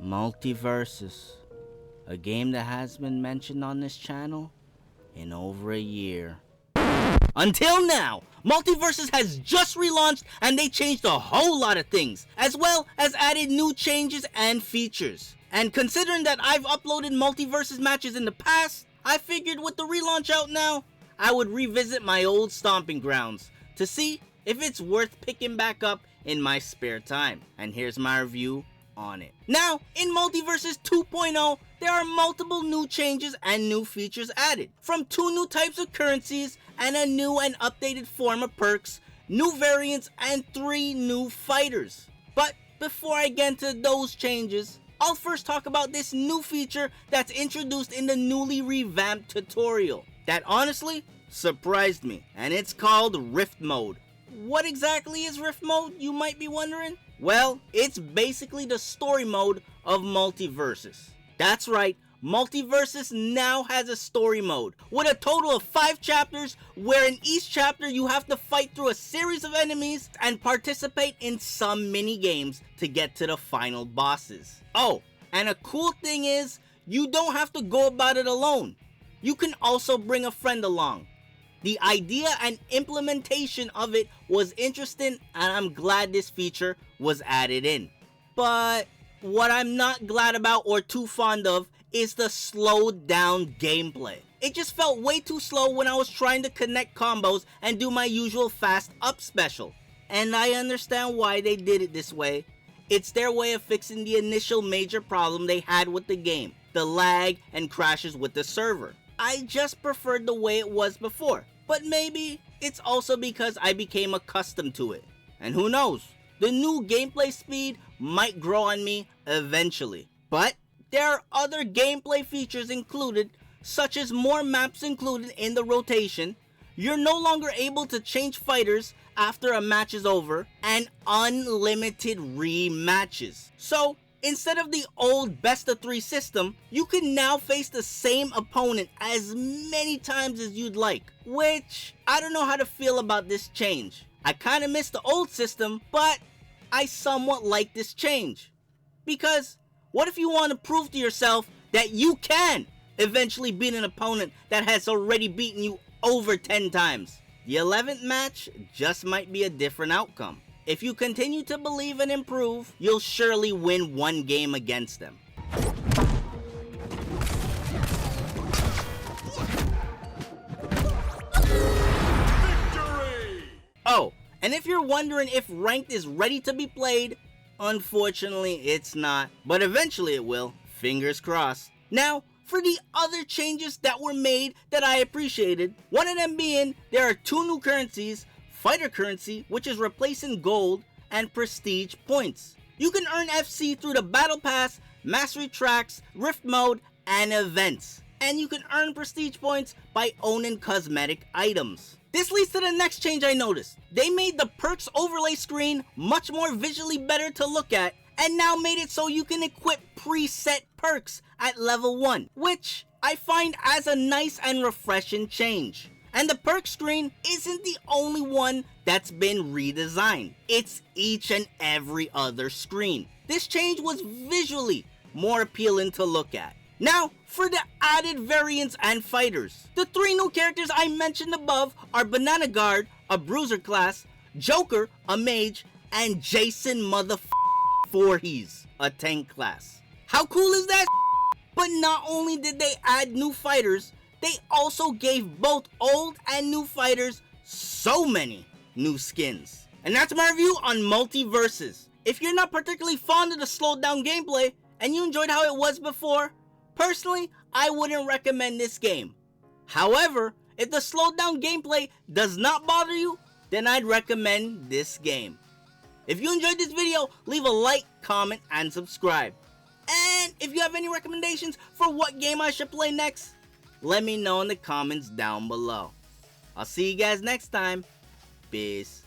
MultiVersus, a game that has been mentioned on this channel in over a year. Until now, MultiVersus has just relaunched and they changed a whole lot of things, as well as added new changes and features. And considering that I've uploaded MultiVersus matches in the past, I figured with the relaunch out now, I would revisit my old stomping grounds to see if it's worth picking back up in my spare time. And here's my review on it. Now, in MultiVersus 2.0, there are multiple new changes and new features added. From 2 new types of currencies and a new and updated form of perks, new variants, and 3 new fighters. But before I get into those changes, I'll first talk about this new feature that's introduced in the newly revamped tutorial that honestly surprised me, and it's called Rift Mode. What exactly is Rift Mode, you might be wondering? Well, it's basically the story mode of MultiVersus. That's right, MultiVersus now has a story mode with a total of 5 chapters, where in each chapter you have to fight through a series of enemies and participate in some mini games to get to the final bosses. Oh, and a cool thing is, you don't have to go about it alone. You can also bring a friend along. The idea and implementation of it was interesting, and I'm glad this feature was added in. But what I'm not glad about or too fond of is the slowed down gameplay. It just felt way too slow when I was trying to connect combos and do my usual fast up special. And I understand why they did it this way. It's their way of fixing the initial major problem they had with the game, the lag and crashes with the server. I just preferred the way it was before, but maybe it's also because I became accustomed to it. And who knows, the new gameplay speed might grow on me eventually. But there are other gameplay features included, such as more maps included in the rotation. You're no longer able to change fighters after a match is over, and unlimited rematches. So instead of the old best of 3 system, you can now face the same opponent as many times as you'd like, which I don't know how to feel about this change. I kinda miss the old system, but I somewhat like this change. Because what if you want to prove to yourself that you can eventually beat an opponent that has already beaten you over 10 times? The 11th match just might be a different outcome. If you continue to believe and improve, you'll surely win one game against them. Victory! Oh, and if you're wondering if Ranked is ready to be played, unfortunately it's not, but eventually it will, fingers crossed. Now, for the other changes that were made that I appreciated, one of them being there are 2 new currencies, fighter currency, which is replacing gold, and prestige points. You can earn FC through the battle pass, mastery tracks, rift mode, and events. And you can earn prestige points by owning cosmetic items. This leads to the next change I noticed. They made the perks overlay screen much more visually better to look at, and now made it so you can equip preset perks at level 1, which I find as a nice and refreshing change. And the perk screen isn't the only one that's been redesigned. It's each and every other screen. This change was visually more appealing to look at. Now, for the added variants and fighters. The 3 new characters I mentioned above are Banana Guard, a bruiser class, Joker, a mage, and Jason Voorhees, a tank class. How cool is that? But not only did they add new fighters, they also gave both old and new fighters so many new skins. And that's my review on MultiVersus. If you're not particularly fond of the slowed down gameplay and you enjoyed how it was before, personally, I wouldn't recommend this game. However, if the slowed down gameplay does not bother you, then I'd recommend this game. If you enjoyed this video, leave a like, comment, and subscribe. And if you have any recommendations for what game I should play next, let me know in the comments down below. I'll see you guys next time. Peace.